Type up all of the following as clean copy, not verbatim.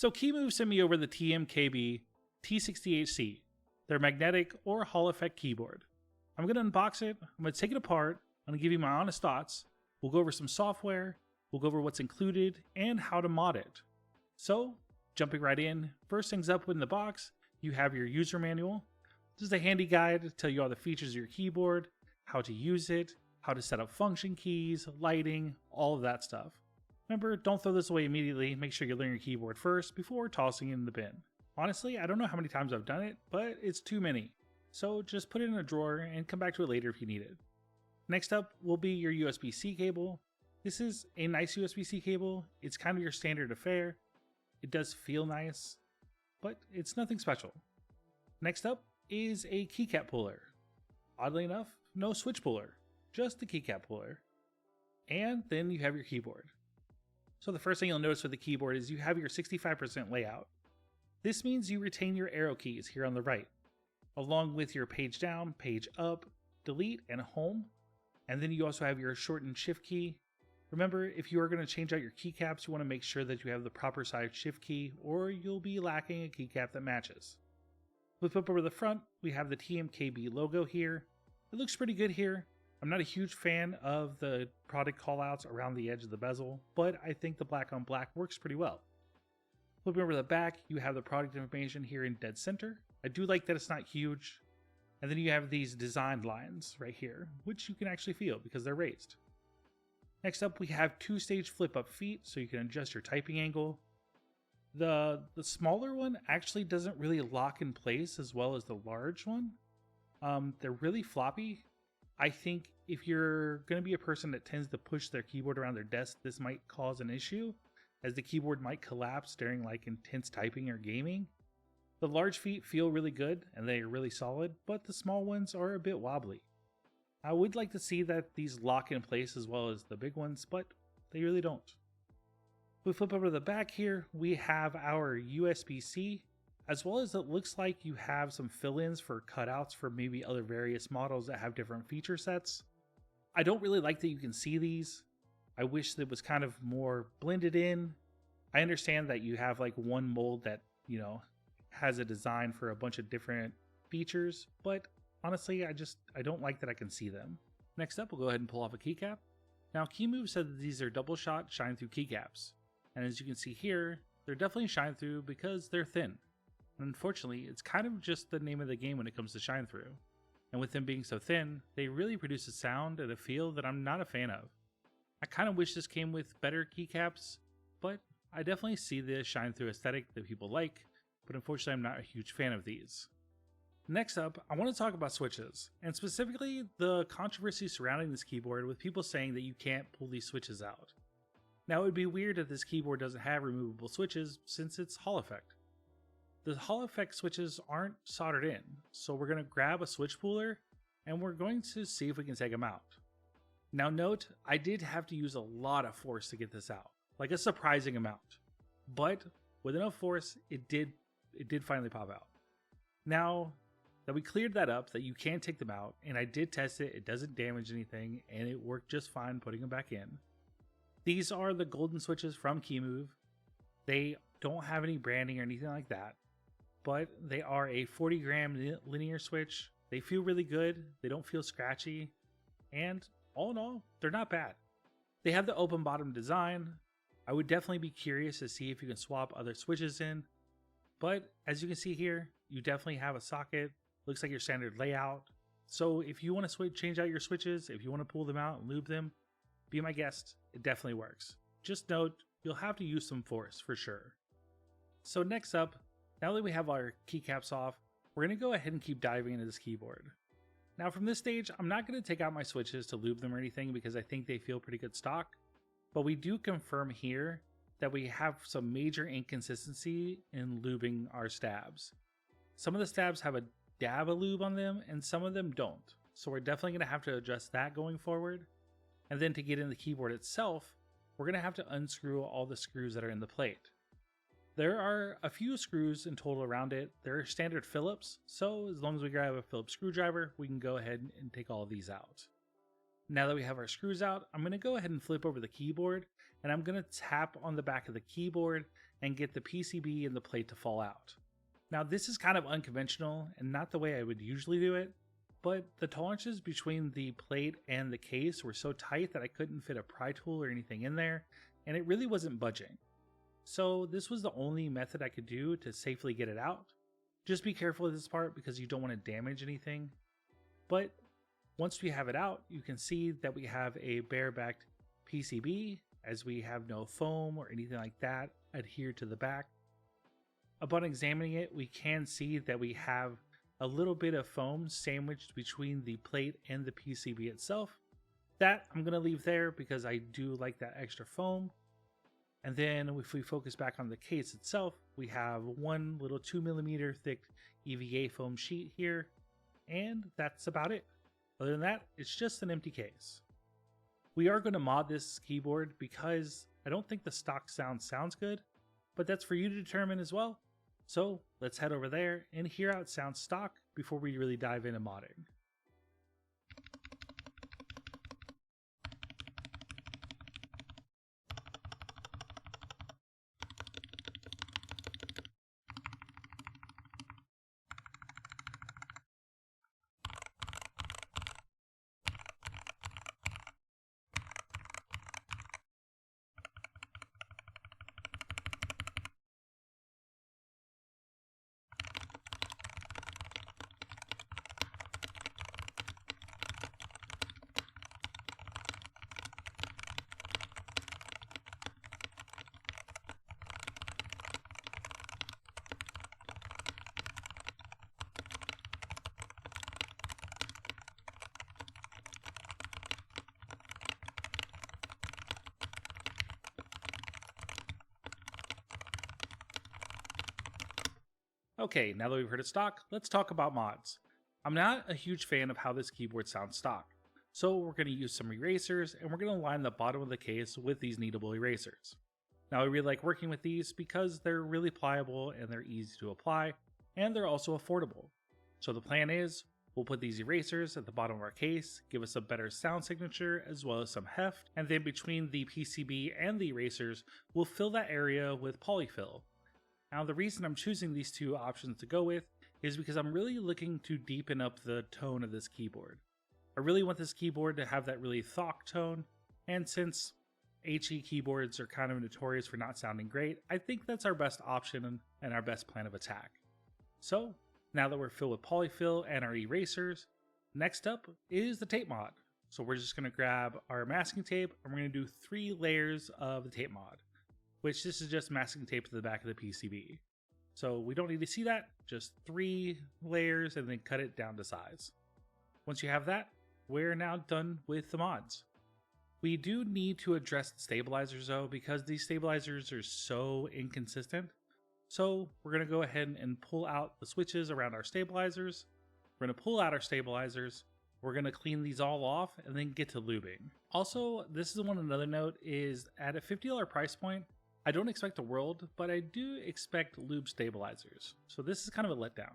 So Kemove sent me over the TMKB T68-c, their magnetic or Hall effect keyboard. I'm going to unbox it, I'm going to take it apart, I'm going to give you my honest thoughts, we'll go over some software, we'll go over what's included, and how to mod it. So, jumping right in, first things up in the box, you have your user manual. This is a handy guide to tell you all the features of your keyboard, how to use it, how to set up function keys, lighting, all of that stuff. Remember, don't throw this away immediately, make sure you learn your keyboard first before tossing it in the bin. Honestly, I don't know how many times I've done it, but it's too many. So just put it in a drawer and come back to it later if you need it. Next up will be your USB-C cable. This is a nice USB-C cable. It's kind of your standard affair. It does feel nice, but it's nothing special. Next up is a keycap puller. Oddly enough, no switch puller, just the keycap puller. And then you have your keyboard. So the first thing you'll notice with the keyboard is you have your 65% layout. This means you retain your arrow keys here on the right, along with your page down, page up, delete, and home. And then you also have your short and shift key. Remember, if you are going to change out your keycaps, you want to make sure that you have the proper size shift key, or you'll be lacking a keycap that matches. Flip up over the front, we have the TMKB logo here. It looks pretty good here. I'm not a huge fan of the product callouts around the edge of the bezel, but I think the black on black works pretty well. Flipping over the back, you have the product information here in dead center. I do like that it's not huge. And then you have these designed lines right here, which you can actually feel because they're raised. Next up, we have 2-stage flip-up feet, so you can adjust your typing angle. The smaller one actually doesn't really lock in place as well as the large one. They're really floppy. I think if you're going to be a person that tends to push their keyboard around their desk, this might cause an issue, as the keyboard might collapse during like intense typing or gaming. The large feet feel really good and they are really solid, but the small ones are a bit wobbly. I would like to see that these lock in place as well as the big ones, but they really don't. We flip over to the back here, we have our USB-C, as well as it looks like you have some fill-ins for cutouts for maybe other various models that have different feature sets. I don't really like that you can see these. I wish that it was kind of more blended in. I understand that you have like one mold that, has a design for a bunch of different features, but honestly, I don't like that I can see them. Next up, we'll go ahead and pull off a keycap. Now, Kemove said that these are double shot shine through keycaps. And as you can see here, they're definitely shine through because they're thin. And unfortunately, it's kind of just the name of the game when it comes to shine through. And with them being so thin, they really produce a sound and a feel that I'm not a fan of. I kind of wish this came with better keycaps, but I definitely see the shine through aesthetic that people like, but unfortunately I'm not a huge fan of these. Next up, I want to talk about switches, and specifically the controversy surrounding this keyboard with people saying that you can't pull these switches out. Now it would be weird if this keyboard doesn't have removable switches since it's Hall effect. The Hall effect switches aren't soldered in, so we're going to grab a switch puller and we're going to see if we can take them out. Now note, I did have to use a lot of force to get this out, like a surprising amount, but with enough force it did finally pop out. Now that we cleared that up, that you can take them out, and I did test it, it doesn't damage anything, and it worked just fine putting them back in. These are the golden switches from Kemove. They don't have any branding or anything like that, but they are a 40 gram linear switch. They feel really good, they don't feel scratchy, and all in all, they're not bad. They have the open bottom design. I would definitely be curious to see if you can swap other switches in, but as you can see here, you definitely have a socket. Looks like your standard layout. So if you want to change out your switches, if you want to pull them out and lube them, be my guest, it definitely works. Just note, you'll have to use some force for sure. So next up, now that we have our keycaps off, we're going to go ahead and keep diving into this keyboard. Now from this stage, I'm not going to take out my switches to lube them or anything because I think they feel pretty good stock, but we do confirm here that we have some major inconsistency in lubing our stabs. Some of the stabs have a dab of lube on them and some of them don't, so we're definitely going to have to adjust that going forward. And then to get in the keyboard itself, we're going to have to unscrew all the screws that are in the plate. There are a few screws in total around it. They're standard Phillips, so as long as we grab a Phillips screwdriver, we can go ahead and take all of these out. Now that we have our screws out, I'm going to go ahead and flip over the keyboard, and I'm going to tap on the back of the keyboard and get the PCB and the plate to fall out. Now this is kind of unconventional and not the way I would usually do it, but the tolerances between the plate and the case were so tight that I couldn't fit a pry tool or anything in there, and it really wasn't budging. So this was the only method I could do to safely get it out. Just be careful with this part because you don't want to damage anything. But once we have it out, you can see that we have a bare-backed PCB, as we have no foam or anything like that adhered to the back. Upon examining it, we can see that we have a little bit of foam sandwiched between the plate and the PCB itself. That I'm going to leave there because I do like that extra foam. And then if we focus back on the case itself, we have one little 2mm thick EVA foam sheet here, and that's about it. Other than that, it's just an empty case. We are going to mod this keyboard because I don't think the stock sound sounds good, but that's for you to determine as well. So let's head over there and hear how it sounds stock before we really dive into modding. Okay, now that we've heard it stock, let's talk about mods. I'm not a huge fan of how this keyboard sounds stock, so we're going to use some erasers and we're going to line the bottom of the case with these kneadable erasers. Now I really like working with these because they're really pliable and they're easy to apply, and they're also affordable. So the plan is, we'll put these erasers at the bottom of our case, give us a better sound signature as well as some heft, and then between the PCB and the erasers, we'll fill that area with polyfill. Now the reason I'm choosing these two options to go with is because I'm really looking to deepen up the tone of this keyboard. I really want this keyboard to have that really thock tone, and since HE keyboards are kind of notorious for not sounding great, I think that's our best option and our best plan of attack. So now that we're filled with polyfill and our erasers, next up is the tape mod. So we're just going to grab our masking tape and we're going to do 3 layers of the tape mod, which this is just masking tape to the back of the PCB. So we don't need to see that, just 3 layers and then cut it down to size. Once you have that, we're now done with the mods. We do need to address the stabilizers though, because these stabilizers are so inconsistent. So we're going to go ahead and pull out the switches around our stabilizers. We're going to pull out our stabilizers. We're going to clean these all off and then get to lubing. Also, this is another note is at a $50 price point, I don't expect the world, but I do expect lube stabilizers. So this is kind of a letdown.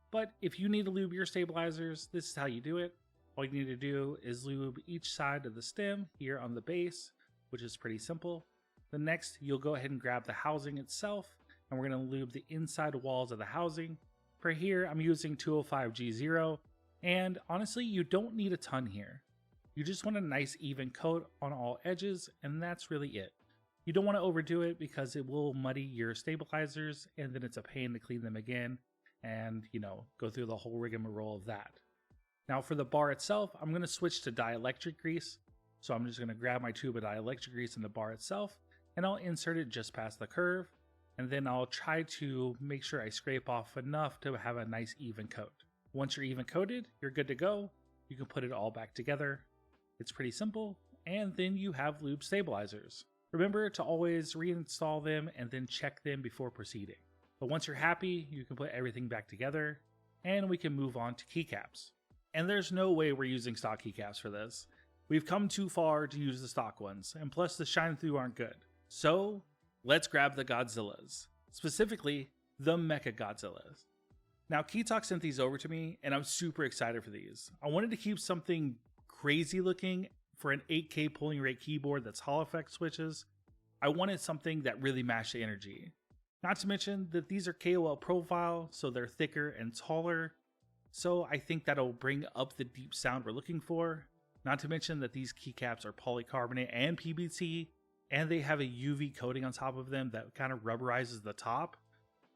But if you need to lube your stabilizers, this is how you do it. All you need to do is lube each side of the stem here on the base, which is pretty simple. The next, you'll go ahead and grab the housing itself, and we're going to lube the inside walls of the housing. For here, I'm using 205G0, and honestly, you don't need a ton here. You just want a nice even coat on all edges, and that's really it. You don't want to overdo it because it will muddy your stabilizers, and then it's a pain to clean them again, and go through the whole rigmarole of that. Now for the bar itself, I'm going to switch to dielectric grease. So I'm just going to grab my tube of dielectric grease in the bar itself, and I'll insert it just past the curve, and then I'll try to make sure I scrape off enough to have a nice even coat. Once you're even coated, you're good to go. You can put it all back together. It's pretty simple, and then you have lube stabilizers. Remember to always reinstall them and then check them before proceeding. But once you're happy, you can put everything back together, and we can move on to keycaps. And there's no way we're using stock keycaps for this. We've come too far to use the stock ones, and plus the shine through aren't good. So let's grab the Godzillas, specifically the Mecha Godzillas. Now Keytalk sent these over to me, and I'm super excited for these. I wanted to keep something crazy looking for an 8K polling rate keyboard that's Hall effect switches. I wanted something that really matched the energy. Not to mention that these are KOL profile, so they're thicker and taller. So I think that'll bring up the deep sound we're looking for. Not to mention that these keycaps are polycarbonate and PBT, and they have a UV coating on top of them that kind of rubberizes the top.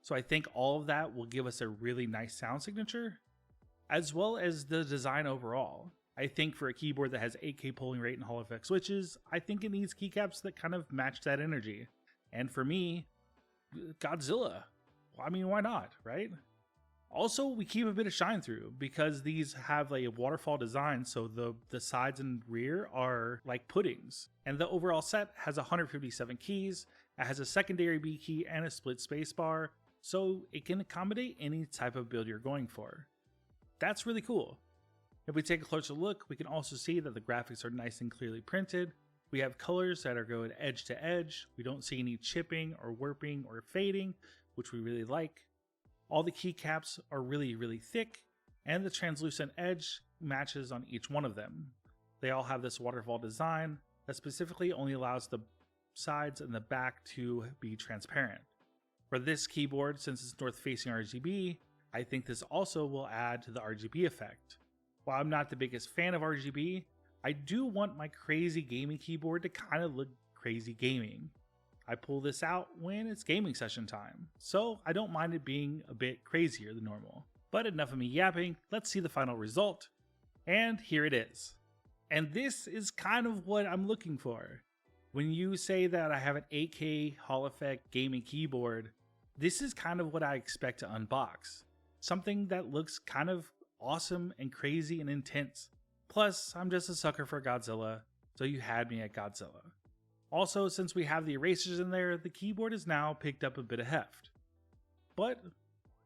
So I think all of that will give us a really nice sound signature, as well as the design overall. I think for a keyboard that has 8K polling rate and Hall effect switches, I think it needs keycaps that kind of match that energy. And for me, Godzilla. I mean, why not, right? Also, we keep a bit of shine through because these have a waterfall design, so the sides and rear are like puddings. And the overall set has 157 keys. It has a secondary B key and a split spacebar, so it can accommodate any type of build you're going for. That's really cool. If we take a closer look, we can also see that the graphics are nice and clearly printed. We have colors that are going edge to edge. We don't see any chipping or warping or fading, which we really like. All the keycaps are really thick, and the translucent edge matches on each one of them. They all have this waterfall design that specifically only allows the sides and the back to be transparent. For this keyboard, since it's north facing RGB, I think this also will add to the RGB effect. While I'm not the biggest fan of RGB, I do want my crazy gaming keyboard to kind of look crazy gaming. I pull this out when it's gaming session time, so I don't mind it being a bit crazier than normal. But enough of me yapping, let's see the final result. And here it is. And this is kind of what I'm looking for. When you say that I have an 8K Hall effect gaming keyboard, this is kind of what I expect to unbox. Something that looks kind of awesome and crazy and intense. Plus, I'm just a sucker for Godzilla, so you had me at Godzilla. Also, since we have the erasers in there, the keyboard has now picked up a bit of heft. But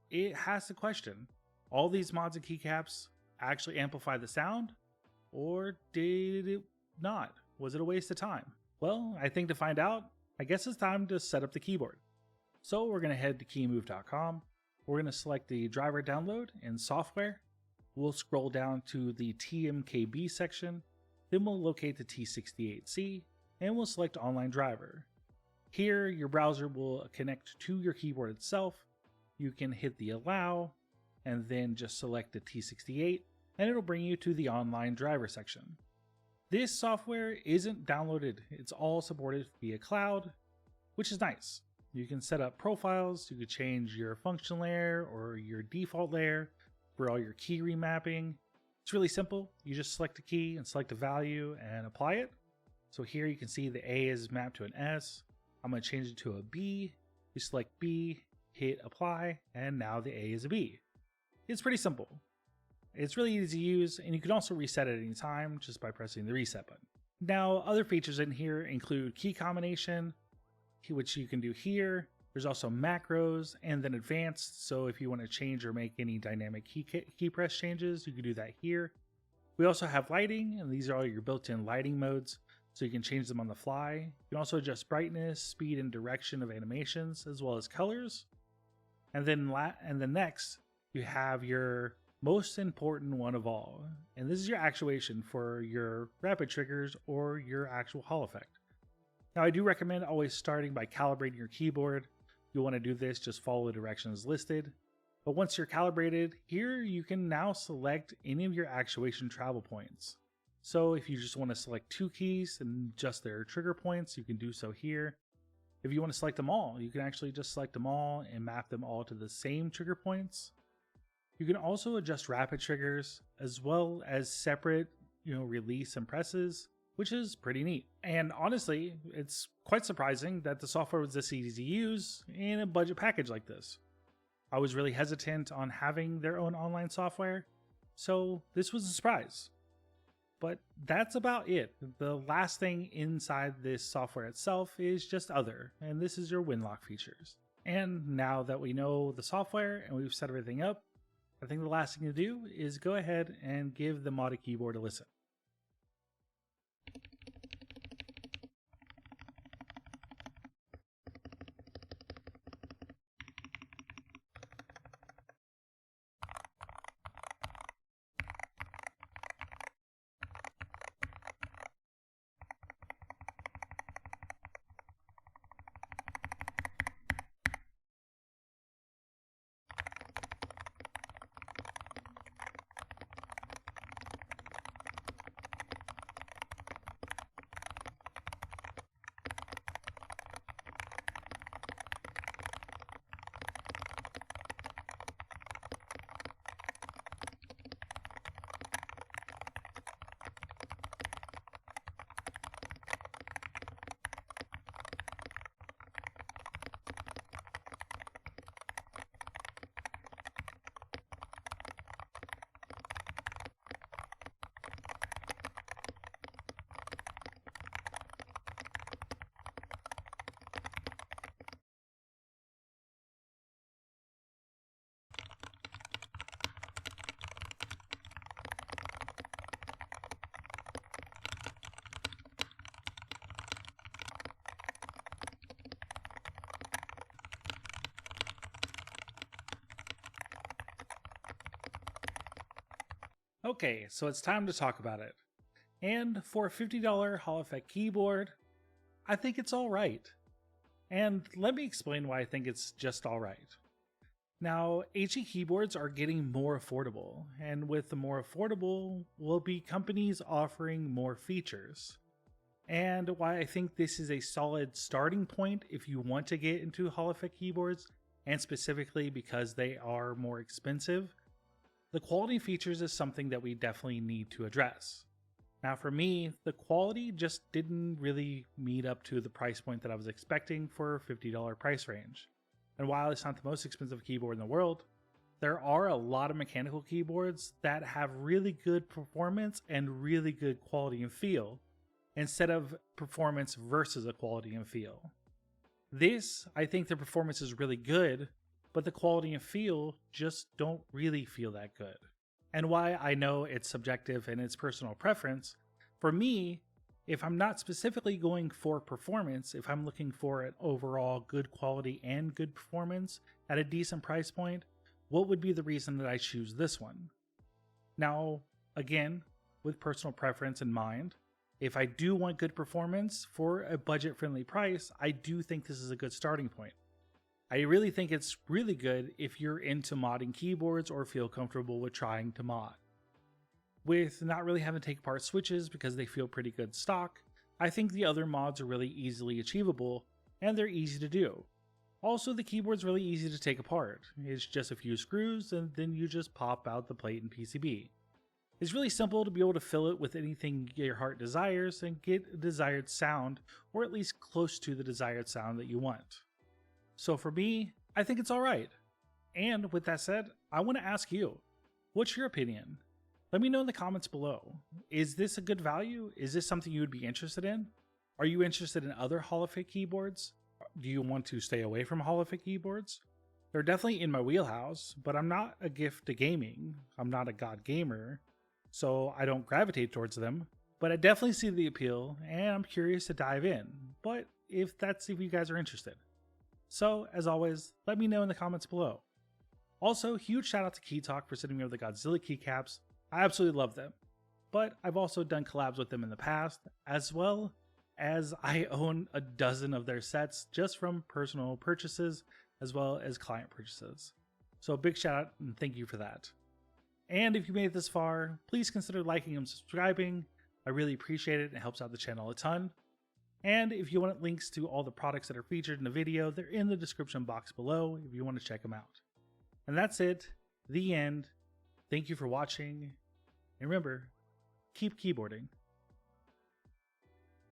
it has to question, all these mods and keycaps actually amplify the sound? Or did it not? Was it a waste of time? Well, I think to find out, I guess it's time to set up the keyboard. So we're going to head to keymove.com. We're going to select the driver download in software. We'll scroll down to the TMKB section. Then we'll locate the T68-c and we'll select online driver. Here, your browser will connect to your keyboard itself. You can hit the allow and then just select the T68 and it'll bring you to the online driver section. This software isn't downloaded. It's all supported via cloud, which is nice. You can set up profiles, you can change your function layer or your default layer for all your key remapping. It's really simple. You just select a key and select a value and apply it. So here you can see the A is mapped to an S. I'm going to change it to a B. You select B, hit apply, and now the A is a B. It's pretty simple. It's really easy to use, and you can also reset at any time just by pressing the reset button. Now, other features in here include key combination, which you can do here. There's also macros and then advanced. So if you want to change or make any dynamic key press changes, you can do that here. We also have lighting, and these are all your built-in lighting modes. So you can change them on the fly. You can also adjust brightness, speed, and direction of animations, as well as colors. And then next, you have your most important one of all. And this is your actuation for your rapid triggers or your actual Hall effect. Now, I do recommend always starting by calibrating your keyboard. You'll want to do this, just follow the directions listed. But once you're calibrated, here you can now select any of your actuation travel points. So if you just want to select two keys and adjust their trigger points, you can do so here. If you want to select them all, you can actually just select them all and map them all to the same trigger points. You can also adjust rapid triggers as well as separate, release and presses, which is pretty neat. And honestly, it's quite surprising that the software was this easy to use in a budget package like this. I was really hesitant on having their own online software, so this was a surprise. But that's about it. The last thing inside this software itself is just other, and this is your Winlock features. And now that we know the software and we've set everything up, I think the last thing to do is go ahead and give the modded keyboard a listen. Okay, so it's time to talk about it. And for a $50 Hall Effect keyboard, I think it's alright. And let me explain why I think it's just alright. Now, HE keyboards are getting more affordable, and with the more affordable will be companies offering more features. And why I think this is a solid starting point if you want to get into Hall Effect keyboards, and specifically because they are more expensive, the quality features is something that we definitely need to address. Now for me, the quality just didn't really meet up to the price point that I was expecting for a $50 price range. And while it's not the most expensive keyboard in the world, there are a lot of mechanical keyboards that have really good performance and really good quality and feel, instead of performance versus a quality and feel. This, I think the performance is really good, but the quality and feel just don't really feel that good. And why I know it's subjective and it's personal preference, for me, if I'm not specifically going for performance, if I'm looking for an overall good quality and good performance at a decent price point, what would be the reason that I choose this one? Now, again, with personal preference in mind, if I do want good performance for a budget-friendly price, I do think this is a good starting point. I really think it's really good if you're into modding keyboards or feel comfortable with trying to mod. With not really having to take apart switches because they feel pretty good stock, I think the other mods are really easily achievable and they're easy to do. Also, the keyboard's really easy to take apart. It's just a few screws and then you just pop out the plate and PCB. It's really simple to be able to fill it with anything your heart desires and get a desired sound, or at least close to the desired sound that you want. So for me, I think it's alright. And with that said, I want to ask you, what's your opinion? Let me know in the comments below. Is this a good value? Is this something you would be interested in? Are you interested in other Hall Effect keyboards? Do you want to stay away from Hall Effect keyboards? They're definitely in my wheelhouse, but I'm not a gift to gaming. I'm not a god gamer, so I don't gravitate towards them. But I definitely see the appeal, and I'm curious to dive in. But if you guys are interested. So, as always, let me know in the comments below. Also, huge shout out to Keytalk for sending me over the Godzilla Keycaps. I absolutely love them. But I've also done collabs with them in the past, as well as I own a dozen of their sets just from personal purchases, as well as client purchases. So a big shout out and thank you for that. And if you made it this far, please consider liking and subscribing. I really appreciate it and it helps out the channel a ton. And if you want links to all the products that are featured in the video, they're in the description box below if you want to check them out. And that's it. The end. Thank you for watching. And remember, keep keyboarding.